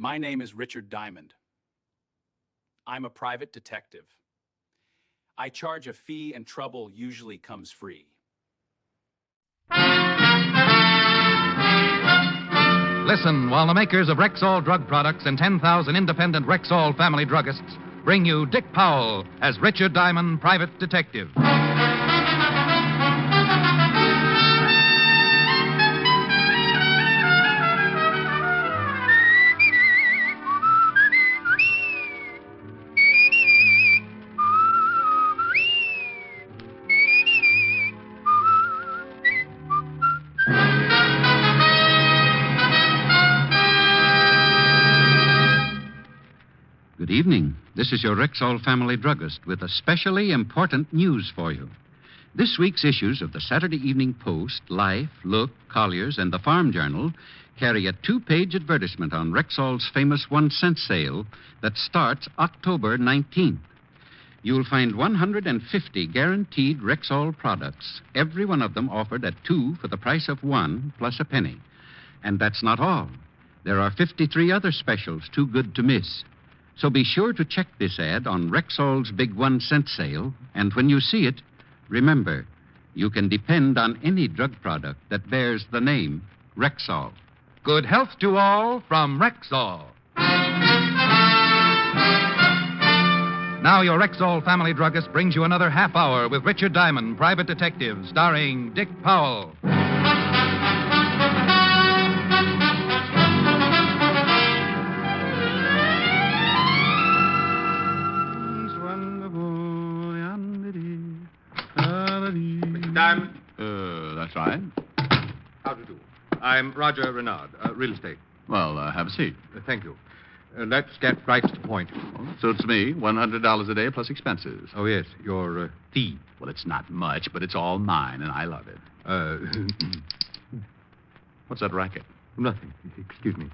My name is Richard Diamond. I'm a private detective. I charge a fee and trouble usually comes free. Listen while the makers of Rexall drug products and 10,000 independent Rexall family druggists bring you Dick Powell as Richard Diamond, private detective. Good evening. This is your Rexall family druggist with especially important news for you. This week's issues of the Saturday Evening Post, Life, Look, Collier's, and the Farm Journal carry a 2-page advertisement on Rexall's famous 1-cent sale that starts October 19th. You'll find 150 guaranteed Rexall products, every one of them offered at 2 for the price of 1 plus a penny. And that's not all. There are 53 other specials too good to miss. So be sure to check this ad on Rexall's big 1-cent sale, and when you see it, remember, you can depend on any drug product that bears the name Rexall. Good health to all from Rexall. Now your Rexall family druggist brings you another half hour with Richard Diamond, private detective, starring Dick Powell. Diamond? That's right. How do you do? I'm Roger Renard, real estate. Well, have a seat. Thank you. Let's get right to the point. Suits me. $100 a day plus expenses. Oh, yes, your fee. Well, it's not much, but it's all mine, and I love it. What's that racket? Nothing. Excuse me.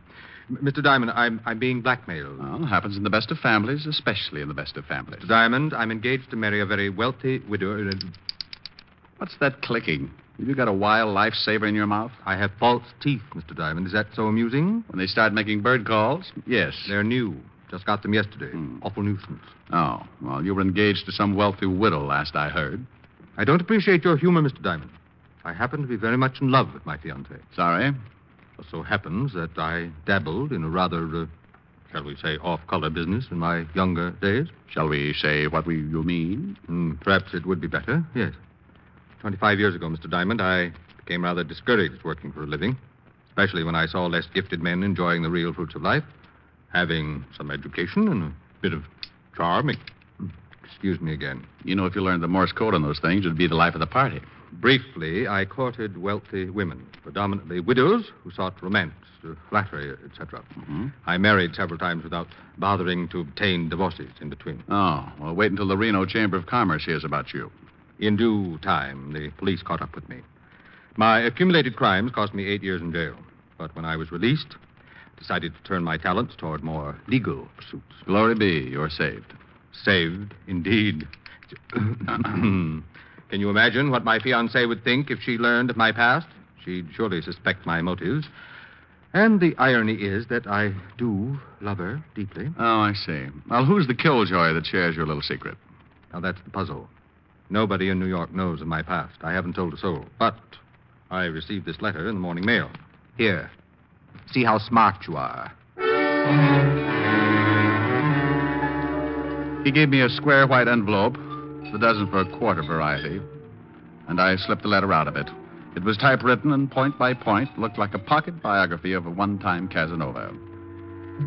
Mr. Diamond, I'm being blackmailed. Well, happens in the best of families, especially in the best of families. Mr. Diamond, I'm engaged to marry a very wealthy widow. What's that clicking? Have you got a wild lifesaver in your mouth? I have false teeth, Mr. Diamond. Is that so amusing? When they start making bird calls? Yes. They're new. Just got them yesterday. Awful nuisance. Oh, well, you were engaged to some wealthy widow, last I heard. I don't appreciate your humor, Mr. Diamond. I happen to be very much in love with my fiancée. Sorry? It so happens that I dabbled in a rather, shall we say, off-color business in my younger days. Shall we say you mean? Perhaps it would be better, yes. 25 years ago, Mr. Diamond, I became rather discouraged working for a living, especially when I saw less gifted men enjoying the real fruits of life, having some education and a bit of charm. Excuse me again. You know, if you learned the Morse code on those things, it'd be the life of the party. Briefly, I courted wealthy women, predominantly widows who sought romance, flattery, etc. I married several times without bothering to obtain divorces in between. Oh, well, wait until the Reno Chamber of Commerce hears about you. In due time, the police caught up with me. My accumulated crimes cost me 8 years in jail. But when I was released, I decided to turn my talents toward more legal pursuits. Glory be, you're saved. Saved, indeed. Can you imagine what my fiancée would think if she learned of my past? She'd surely suspect my motives. And the irony is that I do love her deeply. Oh, I see. Well, who's the killjoy that shares your little secret? Now, that's the puzzle. Nobody in New York knows of my past. I haven't told a soul. But I received this letter in the morning mail. Here. See how smart you are. He gave me a square white envelope, the dozen for a quarter variety, and I slipped the letter out of it. It was typewritten and point by point looked like a pocket biography of a one-time Casanova.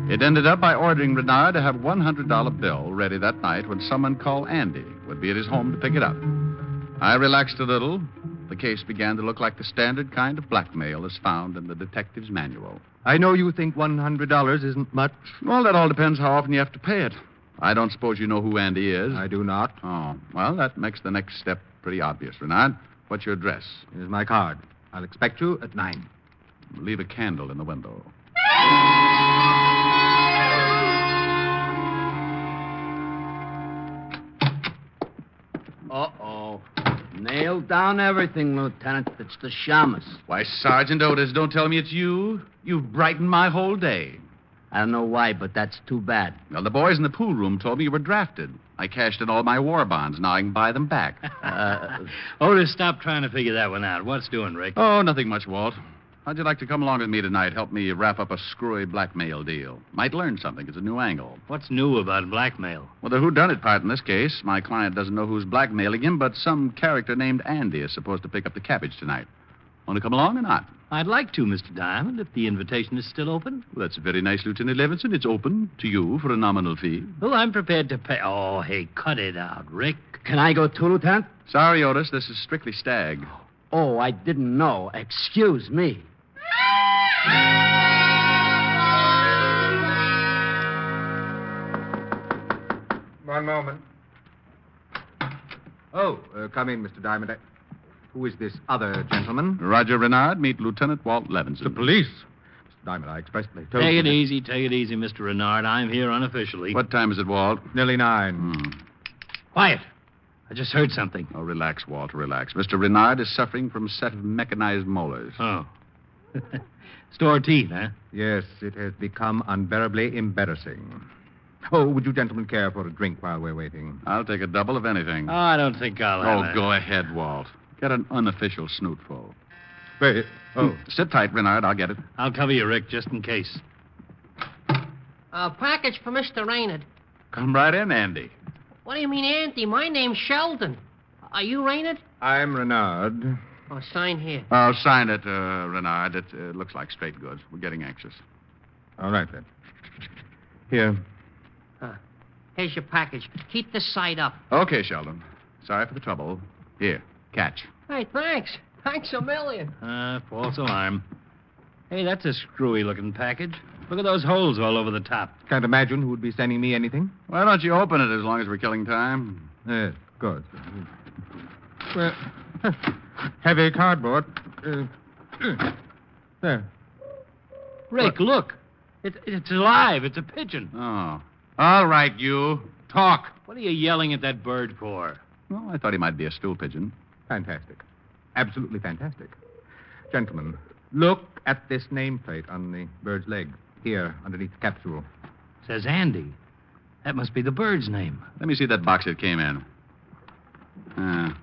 It ended up by ordering Renard to have a $100 bill ready that night when someone called Andy would be at his home to pick it up. I relaxed a little. The case began to look like the standard kind of blackmail as found in the detective's manual. I know you think $100 isn't much. Well, that all depends how often you have to pay it. I don't suppose you know who Andy is. I do not. Oh, well, that makes the next step pretty obvious, Renard. What's your address? Here's my card. I'll expect you at 9. Leave a candle in the window. Uh-oh. Nailed down everything, Lieutenant. It's the shamus. Why, Sergeant Otis, don't tell me it's you. You've brightened my whole day. I don't know why, but that's too bad. Well, the boys in the pool room told me you were drafted. I cashed in all my war bonds. Now I can buy them back. Otis, stop trying to figure that one out. What's doing, Rick? Oh, nothing much, Walt. How'd you like to come along with me tonight? Help me wrap up a screwy blackmail deal. Might learn something. It's a new angle. What's new about blackmail? Well, the whodunit part in this case. My client doesn't know who's blackmailing him, but some character named Andy is supposed to pick up the cabbage tonight. Want to come along or not? I'd like to, Mr. Diamond, if the invitation is still open. Well, that's very nice, Lieutenant Levinson. It's open to you for a nominal fee. Well, I'm prepared to pay. Oh, hey, cut it out, Rick. Can I go too, Lieutenant? Sorry, Otis. This is strictly stag. Oh, I didn't know. Excuse me. One moment. Oh, come in, Mr. Diamond. Who is this other gentleman? Roger Renard, meet Lieutenant Walt Levinson. The police. Mr. Diamond, I expressly told Take you it that- easy, Mr. Renard. I'm here unofficially. What time is it, Walt? Nearly 9. Quiet. I just heard something. Oh, relax, Walt, relax. Mr. Renard is suffering from a set of mechanized molars. Oh. Store teeth, huh? Yes, it has become unbearably embarrassing. Oh, would you gentlemen care for a drink while we're waiting? I'll take a double of anything. Oh, I don't think I'll have Oh, it. go ahead, Walt. Get an unofficial snootful. Wait. Oh, Sit tight, Renard. I'll get it. I'll cover you, Rick, just in case. A package for Mr. Raynard. Come right in, Andy. What do you mean, Auntie? My name's Sheldon. Are you Raynard? I'm Renard. Oh, sign here. I'll sign it, Renard. It looks like straight goods. We're getting anxious. All right, then. Here. Here's your package. Keep this side up. Okay, Sheldon. Sorry for the trouble. Here, catch. Hey, thanks. Thanks a million. False alarm. Hey, that's a screwy-looking package. Look at those holes all over the top. Can't imagine who would be sending me anything. Why don't you open it as long as we're killing time? Yes, good. Well, heavy cardboard. There. Rick, look. It's alive. It's a pigeon. Oh. All right, you. Talk. What are you yelling at that bird for? Well, I thought he might be a stool pigeon. Fantastic. Absolutely fantastic. Gentlemen, look at this nameplate on the bird's leg. Here, underneath the capsule. Says Andy. That must be the bird's name. Let me see that box it came in.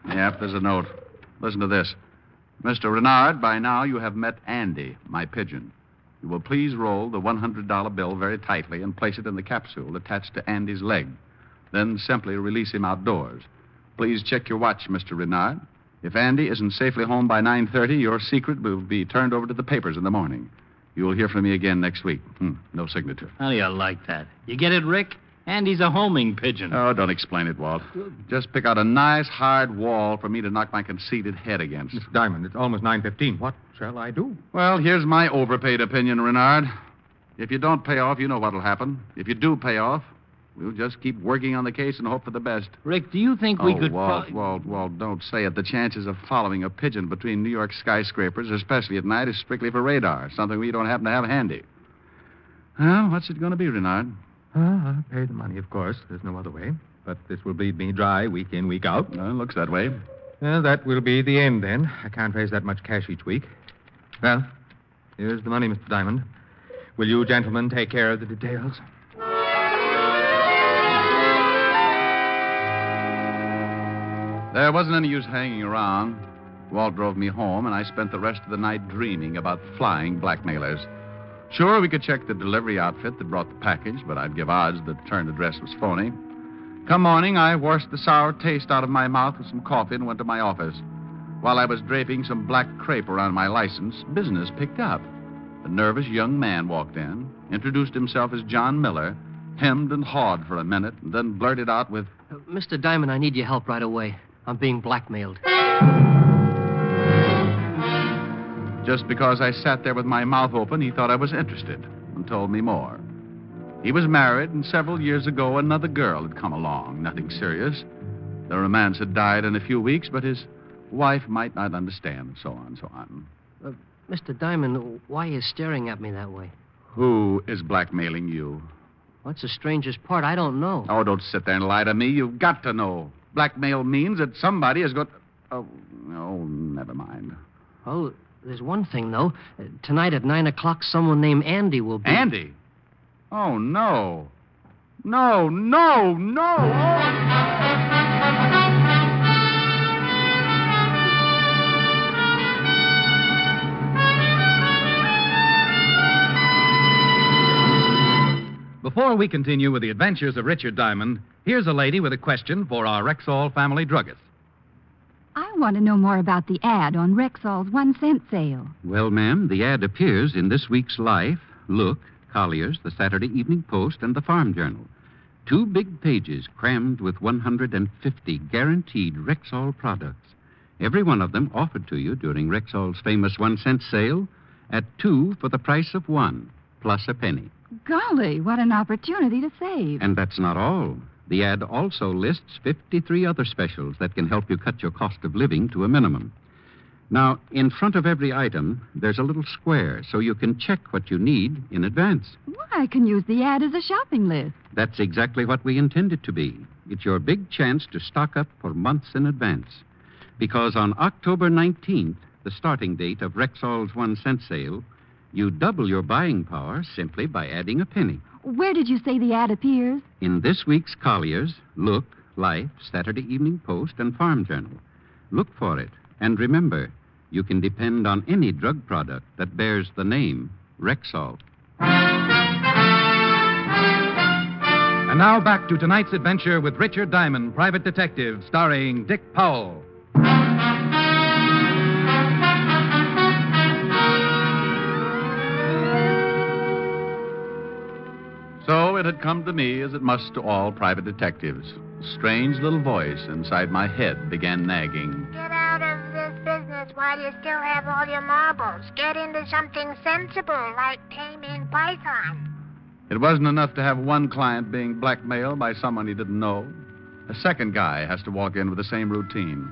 Yep, there's a note. Listen to this. Mr. Renard, by now you have met Andy, my pigeon. You will please roll the $100 bill very tightly and place it in the capsule attached to Andy's leg. Then simply release him outdoors. Please check your watch, Mr. Renard. If Andy isn't safely home by 9:30, your secret will be turned over to the papers in the morning. You will hear from me again next week. No signature. How do you like that? You get it, Rick? Andy's a homing pigeon. Oh, don't explain it, Walt. Just pick out a nice, hard wall for me to knock my conceited head against. Mr. Diamond, it's almost 9:15. What shall I do? Well, here's my overpaid opinion, Renard. If you don't pay off, you know what'll happen. If you do pay off, we'll just keep working on the case and hope for the best. Rick, do you think we could... Walt, don't say it. The chances of following a pigeon between New York skyscrapers, especially at night, is strictly for radar, something we don't happen to have handy. Well, what's it going to be, Renard? I'll pay the money, of course. There's no other way. But this will bleed me dry week in, week out. Well, it looks that way. Well, that will be the end, then. I can't raise that much cash each week. Well, here's the money, Mr. Diamond. Will you gentlemen take care of the details? There wasn't any use hanging around. Walt drove me home, and I spent the rest of the night dreaming about flying blackmailers. Sure, we could check the delivery outfit that brought the package, but I'd give odds the return address was phony. Come morning, I washed the sour taste out of my mouth with some coffee and went to my office. While I was draping some black crepe around my license, business picked up. A nervous young man walked in, introduced himself as John Miller, hemmed and hawed for a minute, and then blurted out with, Mr. Diamond, I need your help right away. I'm being blackmailed. Just because I sat there with my mouth open, he thought I was interested and told me more. He was married, and several years ago, another girl had come along. Nothing serious. The romance had died in a few weeks, but his wife might not understand, so on, so on. Mr. Diamond, why are you staring at me that way? Who is blackmailing you? What's the strangest part? I don't know. Oh, don't sit there and lie to me. You've got to know. Blackmail means that somebody is going to... Oh, never mind. Oh, there's one thing, though. Tonight at 9 o'clock, someone named Andy will be... Andy? Oh, no. No, no, no. Oh. Before we continue with the adventures of Richard Diamond, here's a lady with a question for our Rexall family druggist. I want to know more about the ad on Rexall's 1-cent sale. Well, ma'am, the ad appears in this week's Life, Look, Collier's, the Saturday Evening Post, and the Farm Journal. 2 big pages crammed with 150 guaranteed Rexall products. Every one of them offered to you during Rexall's famous 1-cent sale at 2 for the price of 1, plus a penny. Golly, what an opportunity to save. And that's not all. The ad also lists 53 other specials that can help you cut your cost of living to a minimum. Now, in front of every item, there's a little square so you can check what you need in advance. Well, I can use the ad as a shopping list. That's exactly what we intend it to be. It's your big chance to stock up for months in advance. Because on October 19th, the starting date of Rexall's 1-cent sale, you double your buying power simply by adding a penny. Where did you say the ad appears? In this week's Collier's, Look, Life, Saturday Evening Post, and Farm Journal. Look for it. And remember, you can depend on any drug product that bears the name Rexall. And now back to tonight's adventure with Richard Diamond, private detective, starring Dick Powell. So it had come to me, as it must to all private detectives. A strange little voice inside my head began nagging. Get out of this business while you still have all your marbles. Get into something sensible, like taming python. It wasn't enough to have one client being blackmailed by someone he didn't know. A second guy has to walk in with the same routine.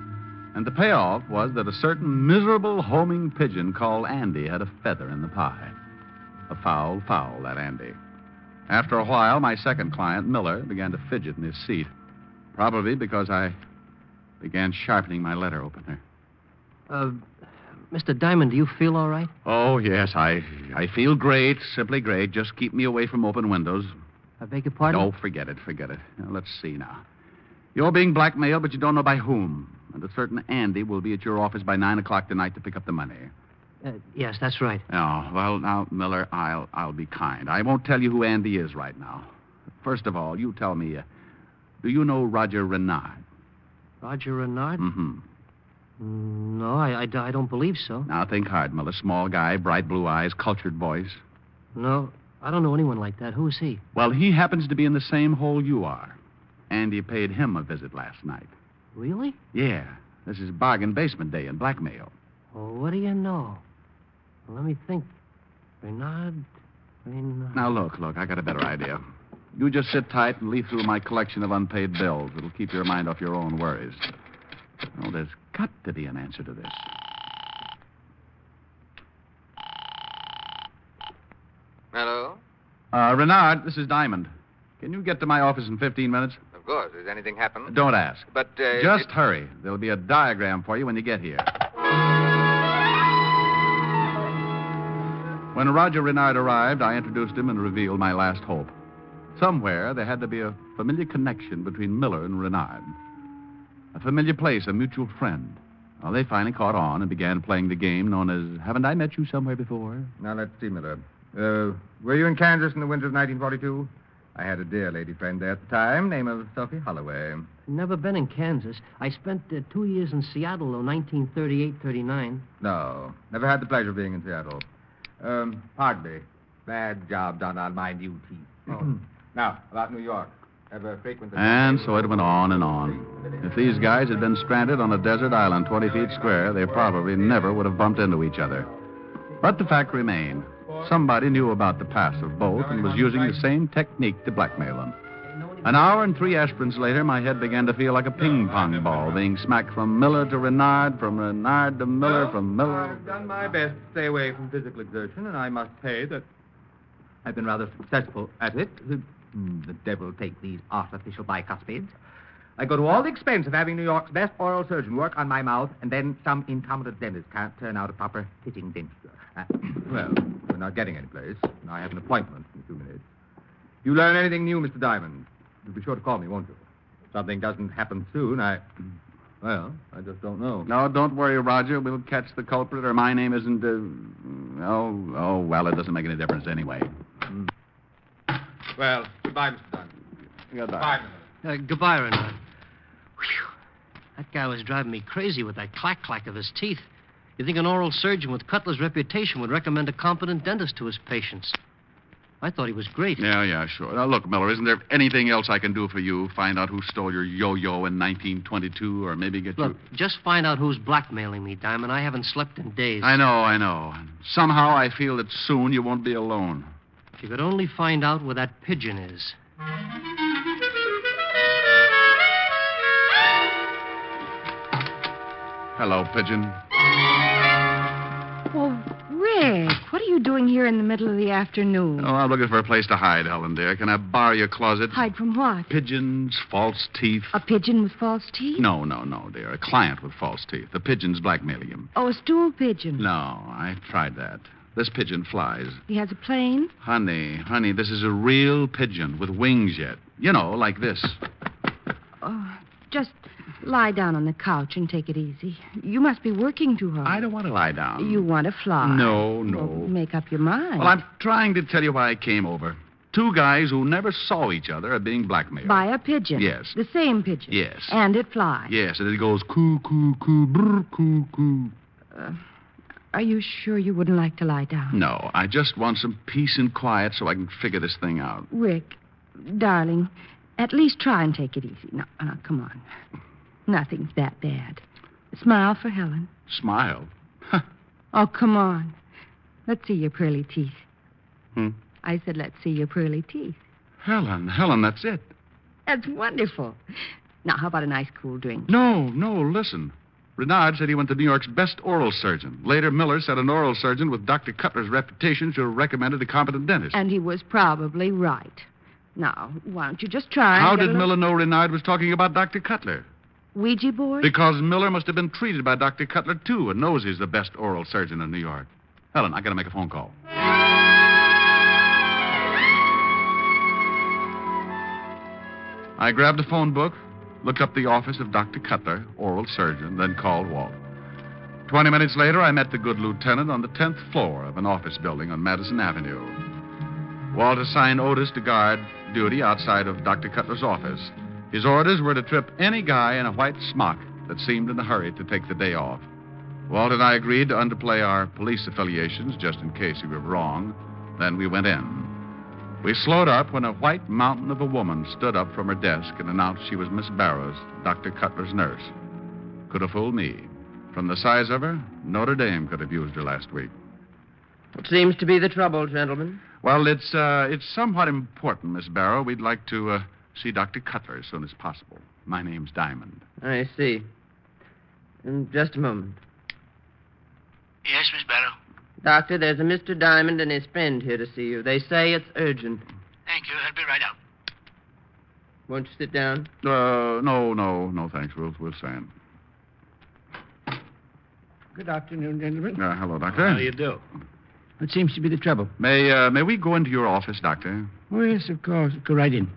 And the payoff was that a certain miserable homing pigeon called Andy had a feather in the pie. A foul, that Andy. After a while, my second client, Miller, began to fidget in his seat. Probably because I began sharpening my letter opener. Mr. Diamond, do you feel all right? Oh, yes, I feel great, simply great. Just keep me away from open windows. I beg your pardon? Oh, forget it. Now, let's see now. You're being blackmailed, but you don't know by whom. And a certain Andy will be at your office by 9 o'clock tonight to pick up the money. Yes, that's right. Oh, well, now, Miller, I'll be kind. I won't tell you who Andy is right now. First of all, you tell me, do you know Roger Renard? Roger Renard? Mm-hmm. No, I don't believe so. Now, think hard, Miller. Small guy, bright blue eyes, cultured voice. No, I don't know anyone like that. Who is he? Well, he happens to be in the same hole you are. Andy paid him a visit last night. Really? Yeah. This is bargain basement day in blackmail. Oh, what do you know? Well, let me think. Renard. Now, look, I got a better idea. You just sit tight and leaf through my collection of unpaid bills. It'll keep your mind off your own worries. Oh, there's got to be an answer to this. Hello? Renard, this is Diamond. Can you get to my office in 15 minutes? Of course. Has anything happened? Don't ask. But, Just hurry. There'll be a diagram for you when you get here. When Roger Renard arrived, I introduced him and revealed my last hope. Somewhere there had to be a familiar connection between Miller and Renard. A familiar place, a mutual friend. Well, they finally caught on and began playing the game known as Haven't I Met You Somewhere Before? Now, let's see, Miller. Were you in Kansas in the winter of 1942? I had a dear lady friend there at the time, name of Sophie Holloway. Never been in Kansas. I spent 2 years in Seattle, though, 1938-39. No, never had the pleasure of being in Seattle. Pardon me. Bad job done on my new teeth. Oh. Now, about New York. Ever frequent the... And so it went on and on. If these guys had been stranded on a desert island 20 feet square, they probably never would have bumped into each other. But the fact remained. Somebody knew about the past of both and was using the same technique to blackmail them. An hour and 3 aspirins later, my head began to feel like a ping-pong ball, being smacked from Miller to Renard, from Renard to Miller, from Miller... I've done my best to stay away from physical exertion, and I must say that I've been rather successful at it. The devil take these artificial bicuspids. I go to all the expense of having New York's best oral surgeon work on my mouth, and then some incompetent dentist can't turn out a proper fitting denture. Well, we're not getting any place. I have an appointment in a few minutes. If you learn anything new, Mr. Diamond, you'll be sure to call me, won't you? If something doesn't happen soon, well, I just don't know. No, don't worry, Roger. We'll catch the culprit, or my name isn't, well, it doesn't make any difference anyway. Well, goodbye, Mr. Diamond. Goodbye. Goodbye, Renard. Whew. That guy was driving me crazy with that clack-clack of his teeth. You think an oral surgeon with Cutler's reputation would recommend a competent dentist to his patients? I thought he was great. Yeah, sure. Now, look, Miller, isn't there anything else I can do for you? Find out who stole your yo-yo in 1922, or maybe get Look, you... just find out who's blackmailing me, Diamond. I haven't slept in days. I know. Somehow I feel that soon you won't be alone. If you could only find out where that pigeon is. Hello, Pigeon. Oh, Rick, what are you doing here in the middle of the afternoon? Oh, I'm looking for a place to hide, Helen, dear. Can I borrow your closet? Hide from what? Pigeons, false teeth. A pigeon with false teeth? No, dear. A client with false teeth. The pigeon's blackmailing him. Oh, a stool pigeon. No, I tried that. This pigeon flies. He has a plane? Honey, this is a real pigeon with wings yet. You know, like this. Oh, just lie down on the couch and take it easy. You must be working too hard. I don't want to lie down. You want to fly? No. Well, make up your mind. Well, I'm trying to tell you why I came over. Two guys who never saw each other are being blackmailed. By a pigeon? Yes. The same pigeon? Yes. And it flies? Yes, and it goes coo, coo, coo, brr, coo, coo. Are you sure you wouldn't like to lie down? No, I just want some peace and quiet so I can figure this thing out. Rick, darling, at least try and take it easy. Now, come on. Nothing's that bad. Smile for Helen. Smile? Oh, come on. Let's see your pearly teeth. Hmm? I said, let's see your pearly teeth. Helen, that's it. That's wonderful. Now, how about a nice cool drink? No, listen. Renard said he went to New York's best oral surgeon. Later, Miller said an oral surgeon with Dr. Cutler's reputation should have recommended a competent dentist. And he was probably right. Now, why don't you just try How and get did Miller know Renard was talking about Dr. Cutler? Ouija board? Because Miller must have been treated by Dr. Cutler, too, and knows he's the best oral surgeon in New York. Helen, I gotta make a phone call. I grabbed a phone book, looked up the office of Dr. Cutler, oral surgeon, then called Walt. 20 minutes later, I met the good lieutenant on the 10th floor of an office building on Madison Avenue. Walt assigned Otis to guard duty outside of Dr. Cutler's office. His orders were to trip any guy in a white smock that seemed in a hurry to take the day off. Walt and I agreed to underplay our police affiliations just in case he were wrong. Then we went in. We slowed up when a white mountain of a woman stood up from her desk and announced she was Miss Barrows, Dr. Cutler's nurse. Could have fooled me. From the size of her, Notre Dame could have used her last week. What seems to be the trouble, gentlemen? Well, it's somewhat important, Miss Barrow. We'd like to see Dr. Cutler as soon as possible. My name's Diamond. I see. In just a moment. Yes, Miss Barrow? Doctor, there's a Mr. Diamond and his friend here to see you. They say it's urgent. Thank you. I'll be right out. Won't you sit down? No, thanks. We'll stand. Good afternoon, gentlemen. Hello, Doctor. How do you do? What seems to be the trouble? May we go into your office, Doctor? Oh, yes, of course. Go right in.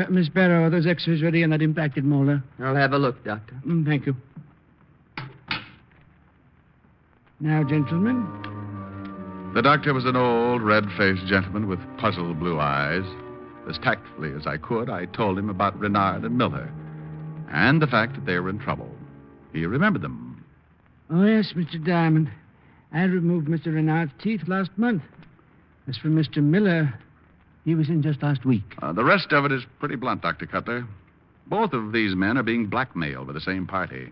Miss Barrow, are those X-rays ready on that impacted molar? I'll have a look, Doctor. Thank you. Now, gentlemen. The doctor was an old, red-faced gentleman with puzzled blue eyes. As tactfully as I could, I told him about Renard and Miller and the fact that they were in trouble. He remembered them. Oh, yes, Mr. Diamond. I removed Mr. Renard's teeth last month. As for Mr. Miller, he was in just last week. The rest of it is pretty blunt, Dr. Cutler. Both of these men are being blackmailed by the same party.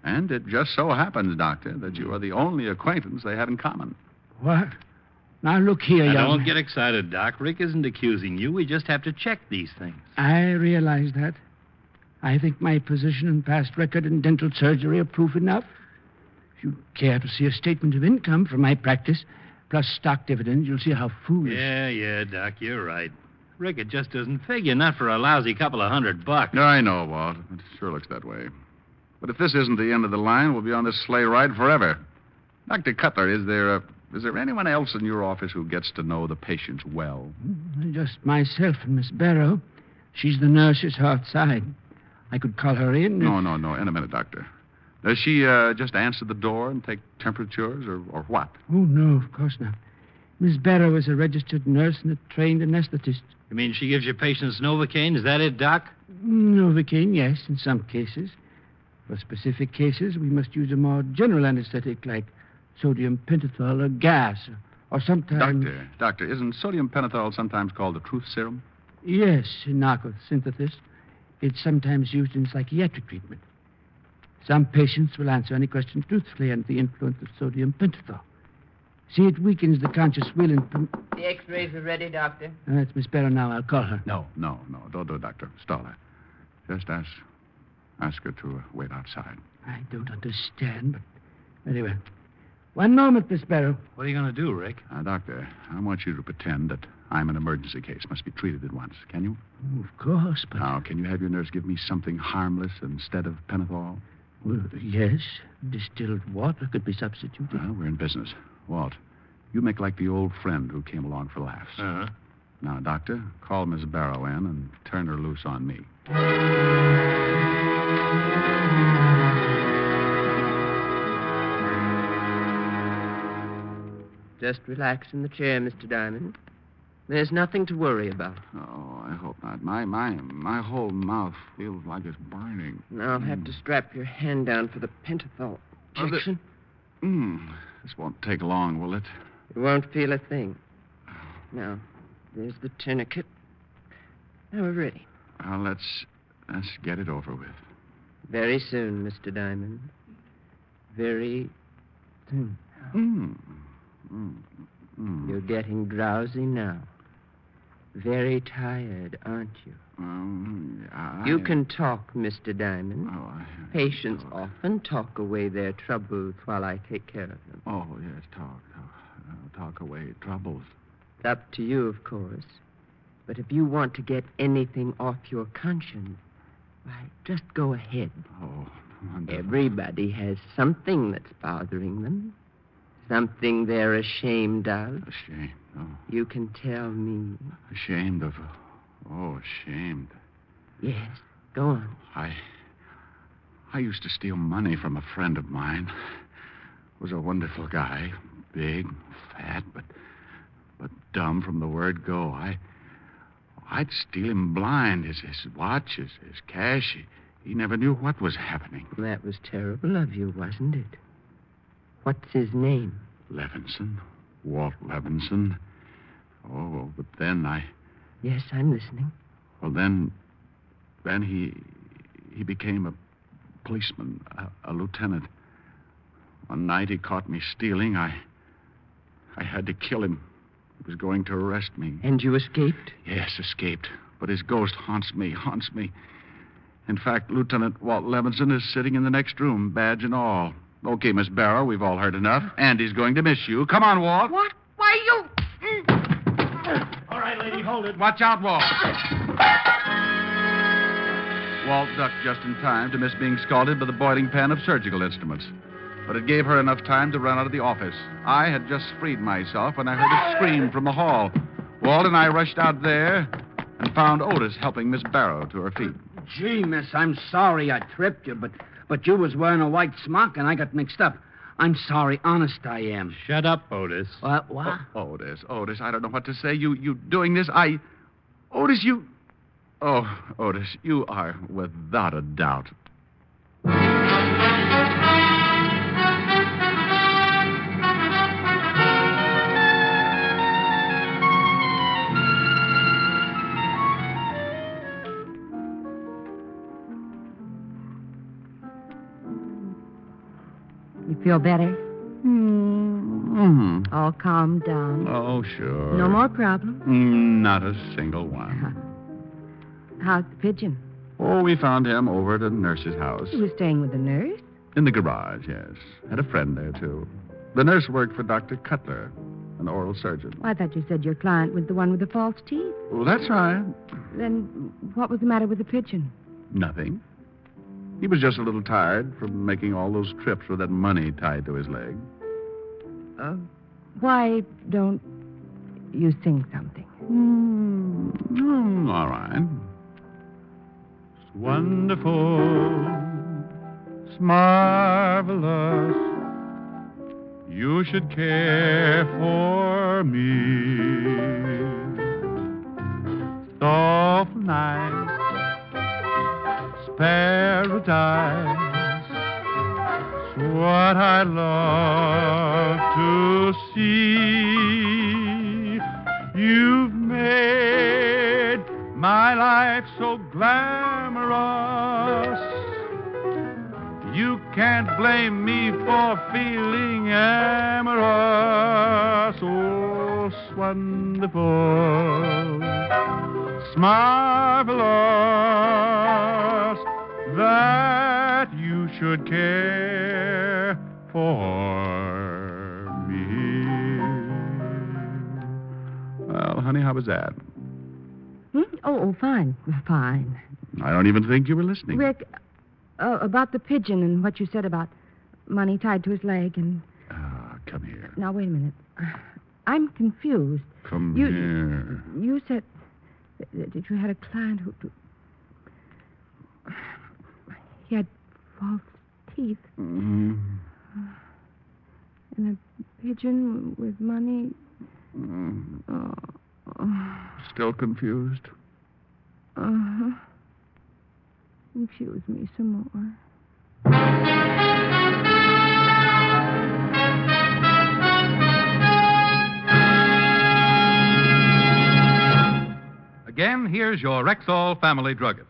And it just so happens, Doctor, that you are the only acquaintance they have in common. What? Now, look here, Now, young don't man. get excited, Doc. Rick isn't accusing you. We just have to check these things. I realize that. I think my position and past record in dental surgery are proof enough. If you care to see a statement of income from my practice, plus stock dividends, you'll see how foolish. Yeah, Doc, you're right. Rick, it just doesn't figure, not for a lousy couple of $100. No, I know, Walt. It sure looks that way. But if this isn't the end of the line, we'll be on this sleigh ride forever. Dr. Cutler, is Is there anyone else in your office who gets to know the patients well? Just myself and Miss Barrow. She's the nurse who's outside. I could call her in. No. In a minute, Doctor. Does she just answer the door and take temperatures or what? Oh, no, of course not. Miss Barrow is a registered nurse and a trained anesthetist. You mean she gives your patients Novocaine? Is that it, Doc? Novocaine, yes, in some cases. For specific cases, we must use a more general anesthetic like sodium pentothal or gas, or sometimes... Doctor, isn't sodium pentothal sometimes called the truth serum? Yes, in narcosynthesis. It's sometimes used in psychiatric treatment. Some patients will answer any question truthfully under the influence of sodium pentothal. See, it weakens the conscious will and... The x-rays are ready, Doctor. That's Miss Barrow now. I'll call her. No. Don't do it, Doctor. Stall her. Just ask her to wait outside. I don't understand, but very well. One moment, Miss Barrow. What are you going to do, Rick? Doctor, I want you to pretend that I'm an emergency case. Must be treated at once. Can you? Of course, but... Now, can you have your nurse give me something harmless instead of pentothal? Well, yes. Distilled water could be substituted. Well, we're in business. Walt, you make like the old friend who came along for laughs. Uh-huh. Now, Doctor, call Miss Barrow in and turn her loose on me. Just relax in the chair, Mr. Diamond. There's nothing to worry about. Oh, I hope not. My whole mouth feels like it's burning. I'll have to strap your hand down for the pentothal injection. This won't take long, will it? You won't feel a thing. Now, there's the tourniquet. Now we're ready. Well, let's get it over with. Very soon, Mr. Diamond. Very soon. You're getting drowsy now. Very tired, aren't you? You can talk, Mr. Diamond. Patients often talk away their troubles while I take care of them. Oh, yes, talk away troubles. It's up to you, of course. But if you want to get anything off your conscience, why, just go ahead. Oh, wonderful. Everybody has something that's bothering them. Something they're ashamed of. Ashamed? Oh. You can tell me. Ashamed of... Oh, ashamed. Yes, go on. I used to steal money from a friend of mine. Was a wonderful guy. Big, fat, but dumb from the word go. I'd steal him blind. His watch, his cash. He never knew what was happening. That was terrible of you, wasn't it? What's his name? Levinson. Walt Levinson. Oh, but then Yes, I'm listening. Well, then he became a policeman, a lieutenant. One night he caught me stealing. I had to kill him. He was going to arrest me. And you escaped? Yes, escaped. But his ghost haunts me. In fact, Lieutenant Walt Levinson is sitting in the next room, badge and all. Okay, Miss Barrow, we've all heard enough. Andy's going to miss you. Come on, Walt. What? Why, you... All right, lady, hold it. Watch out, Walt. Walt ducked just in time to miss being scalded by the boiling pan of surgical instruments. But it gave her enough time to run out of the office. I had just freed myself when I heard a scream from the hall. Walt and I rushed out there and found Otis helping Miss Barrow to her feet. Gee, miss, I'm sorry I tripped you, but you was wearing a white smock and I got mixed up. I'm sorry, honest I am. Shut up, Otis. What? Otis, I don't know what to say. You doing this? Otis, you... Oh, Otis, you are without a doubt. You feel better? Mm-hmm. All calmed down? Oh, sure. No more problem? Not a single one. How's the pigeon? Oh, we found him over at a nurse's house. He was staying with the nurse? In the garage, yes. Had a friend there, too. The nurse worked for Dr. Cutler, an oral surgeon. Well, I thought you said your client was the one with the false teeth. Well, that's right. Then what was the matter with the pigeon? Nothing. He was just a little tired from making all those trips with that money tied to his leg. Oh, Why don't you sing something? All right. It's wonderful. It's marvelous. You should care for me. It's awful nice. It's paradise. It's what I love to see. You've made my life so glamorous. You can't blame me for feeling amorous. Oh, it's wonderful. It's marvelous that you should care for me. Well, honey, how was that? Oh, fine. Fine. I don't even think you were listening. Rick, about the pigeon and what you said about money tied to his leg and... Come here. Now, wait a minute. I'm confused. Come here. You said that you had a client who... He had false teeth. Mm-hmm. And a pigeon with money. Still confused? Uh-huh. Confuse me some more. Again, here's your Rexall family druggist.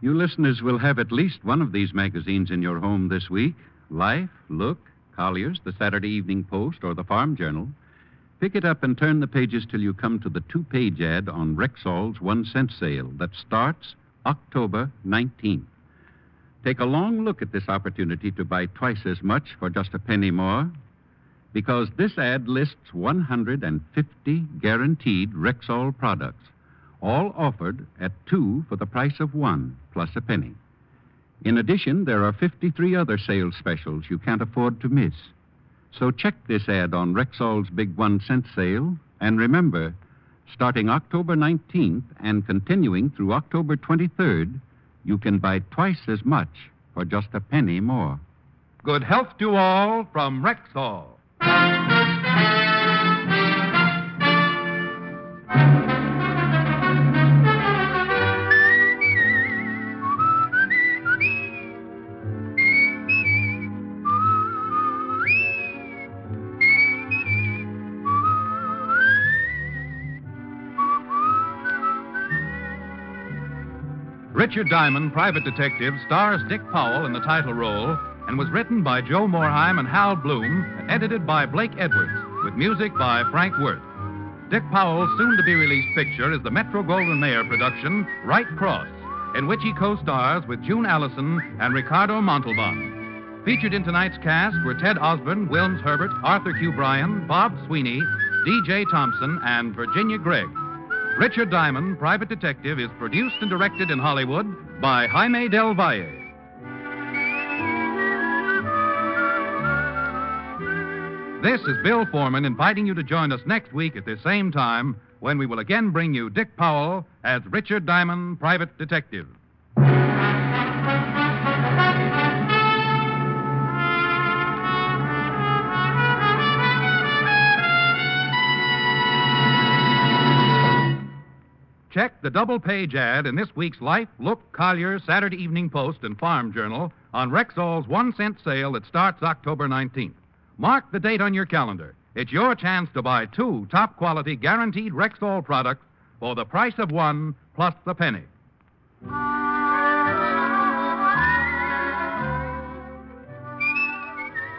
You listeners will have at least one of these magazines in your home this week. Life, Look, Collier's, the Saturday Evening Post, or the Farm Journal. Pick it up and turn the pages till you come to the 2-page ad on Rexall's 1-cent sale that starts October 19th. Take a long look at this opportunity to buy twice as much for just a penny more, because this ad lists 150 guaranteed Rexall products, all offered at 2 for the price of 1 plus a penny. In addition, there are 53 other sales specials you can't afford to miss. So check this ad on Rexall's big 1-cent sale, and remember, starting October 19th and continuing through October 23rd, you can buy twice as much for just a penny more. Good health to all from Rexall. Richard Diamond, Private Detective, stars Dick Powell in the title role and was written by Joe Morheim and Hal Bloom and edited by Blake Edwards, with music by Frank Worth. Dick Powell's soon-to-be-released picture is the Metro-Goldwyn-Mayer production, Right Cross, in which he co-stars with June Allison and Ricardo Montalban. Featured in tonight's cast were Ted Osborne, Wilms Herbert, Arthur Q. Bryan, Bob Sweeney, D.J. Thompson, and Virginia Gregg. Richard Diamond, Private Detective, is produced and directed in Hollywood by Jaime Del Valle. This is Bill Foreman inviting you to join us next week at this same time when we will again bring you Dick Powell as Richard Diamond, Private Detective. Check the double-page ad in this week's Life, Look, Collier's, Saturday Evening Post, and Farm Journal on Rexall's 1-cent sale that starts October 19th. Mark the date on your calendar. It's your chance to buy 2 top-quality, guaranteed Rexall products for the price of 1 plus the penny.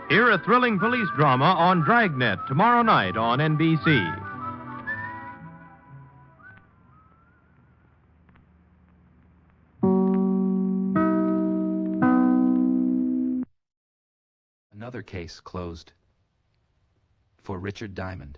Hear a thrilling police drama on Dragnet tomorrow night on NBC. Another case closed for Richard Diamond.